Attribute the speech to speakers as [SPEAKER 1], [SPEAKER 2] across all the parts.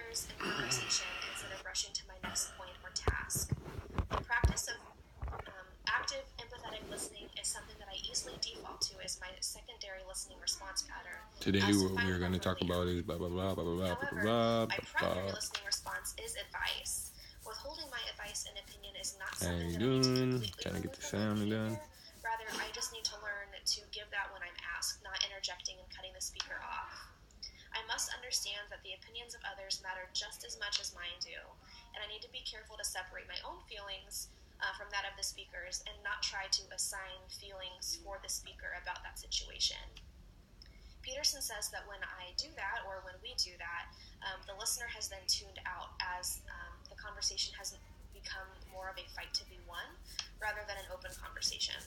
[SPEAKER 1] others in conversation instead of rushing to my next point or task. The practice of active empathetic listening is something that I easily default to as my secondary listening response pattern.
[SPEAKER 2] Today what we're going to talk about is blah blah blah blah blah blah
[SPEAKER 1] However,
[SPEAKER 2] blah
[SPEAKER 1] my
[SPEAKER 2] blah
[SPEAKER 1] primary
[SPEAKER 2] blah.
[SPEAKER 1] listening response is advice. Withholding my advice and opinion is not
[SPEAKER 2] How
[SPEAKER 1] something
[SPEAKER 2] you
[SPEAKER 1] that I need to
[SPEAKER 2] doing?
[SPEAKER 1] completely
[SPEAKER 2] Trying to get
[SPEAKER 1] remove
[SPEAKER 2] the
[SPEAKER 1] from my
[SPEAKER 2] sound done.
[SPEAKER 1] behavior. Rather, I just need to learn to give that when I'm asked, not interjecting and cutting the speaker off. I must understand that the opinions of others matter just as much as mine do, and I need to be careful to separate my own feelings from that of the speakers and not try to assign feelings for the speaker about that situation. Peterson says that when I do that, or when we do that, the listener has then tuned out as the conversation has become more of a fight to be won rather than an open conversation.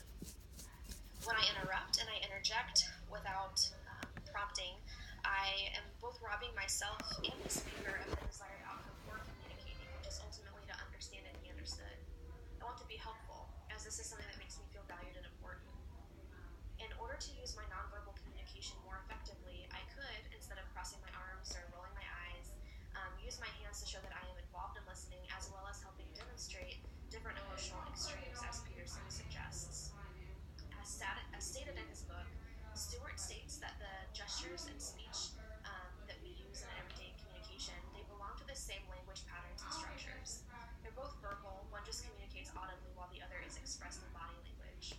[SPEAKER 1] When I interrupt and I interject without prompting, I am both robbing myself and the speaker of the desired outcome for communicating, which is ultimately to understand and be understood. I want to be helpful, as this is something that makes me feel valued and important. In order to use my nonverbal communication more effectively, I could, instead of crossing my arms or rolling my eyes, use my hands to show that I am involved in listening, as well as helping demonstrate different emotional extremes, as Peterson suggests. As stated in his book, Stewart states that the gestures and speech that we use in everyday communication, they belong to the same language patterns and structures. They're both verbal, one just communicates audibly while the other is expressed in body language.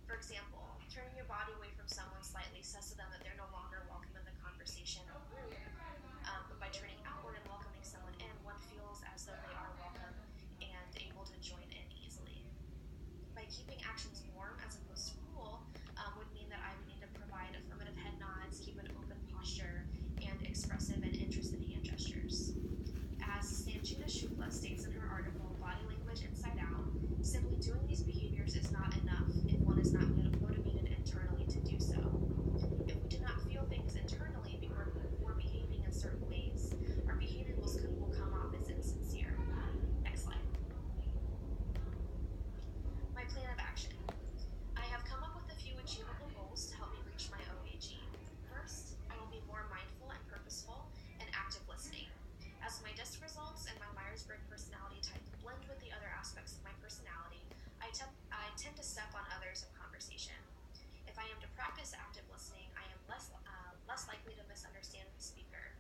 [SPEAKER 1] For example, turning your body away from someone slightly says to them that they're no longer welcome in the conversation or room, but by turning outward and welcoming someone in, one feels as though they are welcome and able to join in easily. By keeping actions warm as opposed to cool would mean that I would need to provide affirmative head nods, keep an open posture, and expressive and interested hand gestures. As Sanjita Shukla states in her article, Body Language Inside Out, simply doing these behaviors is not enough if one is not motivated internally to do so. If we do not feel things internally before behaving in certain ways, our behavior will come off as insincere. Next slide. My plan of action. I have come up with a few achievable goals to help me reach my OAG. First, I will be more mindful and purposeful in active listening. As my DISC results and my Myers-Briggs personality type blend with the other aspects of my personality, I tend to step on others in conversation. If I am to practice active listening, I am less likely to misunderstand the speaker,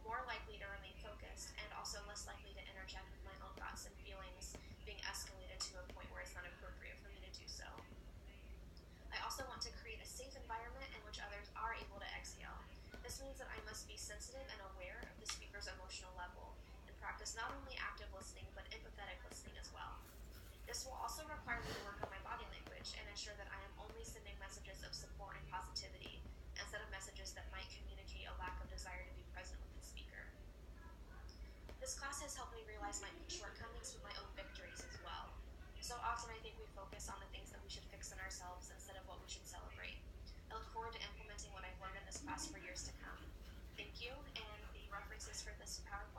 [SPEAKER 1] more likely to remain focused, and also less likely to interject with my own thoughts and feelings being escalated to a point where it's not appropriate for me to do so. I also want to create a safe environment in which others are able to exhale. This means that I must be sensitive and aware of the speaker's emotional level and practice not only active listening but empathetic listening as well. This will also require me to work on my body language and ensure that I am only sending messages of support and positivity instead of messages that might communicate a lack of desire to be present with the speaker. This class has helped me realize my own shortcomings with my own victories as well. So often I think we focus on the things that we should fix in ourselves instead of what we should celebrate. I look forward to implementing what I've learned in this class for years to come. Thank you, and the references for this PowerPoint